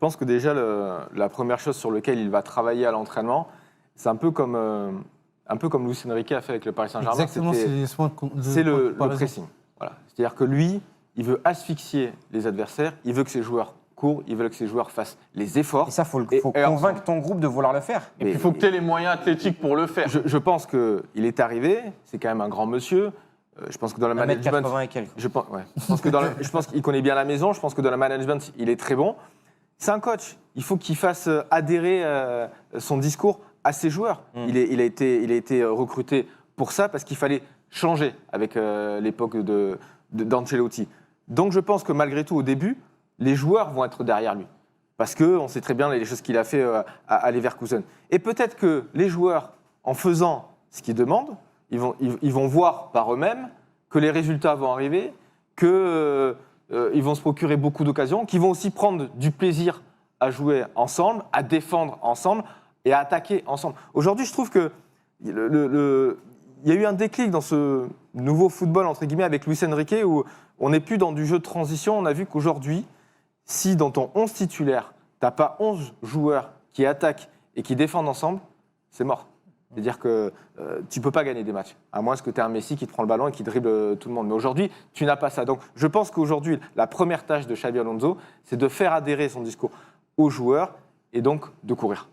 pense que déjà, la première chose sur laquelle il va travailler à l'entraînement, c'est un peu comme Luis Enrique a fait avec le Paris Saint-Germain. Exactement, C'est le pressing. Voilà. C'est-à-dire que lui, il veut asphyxier les adversaires, il veut que ses joueurs courent, il veut que ses joueurs fassent les efforts. Et ça, faut convaincre ton groupe de vouloir le faire. Et puis, il faut que tu aies les moyens athlétiques pour le faire. Je pense qu'il est arrivé, c'est quand même un grand monsieur. Je pense que dans le management, 1m80 et quelques. je pense qu'il connaît bien la maison. Je pense que dans le management, il est très bon. C'est un coach. Il faut qu'il fasse adhérer son discours à ses joueurs. Il a été recruté pour ça parce qu'il fallait changer avec l'époque d'Ancelotti. Donc je pense que malgré tout, au début, les joueurs vont être derrière lui. Parce qu'on sait très bien les choses qu'il a fait à Leverkusen. Et peut-être que les joueurs, en faisant ce qu'ils demandent, ils vont voir par eux-mêmes que les résultats vont arriver, qu'ils vont se procurer beaucoup d'occasions, qu'ils vont aussi prendre du plaisir à jouer ensemble, à défendre ensemble et à attaquer ensemble. Aujourd'hui, je trouve qu'il y a eu un déclic dans ce nouveau football, entre guillemets, avec Luis Enrique, où on n'est plus dans du jeu de transition. On a vu qu'aujourd'hui, si dans ton 11 titulaire, tu n'as pas 11 joueurs qui attaquent et qui défendent ensemble, c'est mort. C'est-à-dire que tu ne peux pas gagner des matchs, à moins que tu aies un Messi qui te prend le ballon et qui dribble tout le monde. Mais aujourd'hui, tu n'as pas ça. Donc je pense qu'aujourd'hui, la première tâche de Xabi Alonso, c'est de faire adhérer son discours aux joueurs et donc de courir.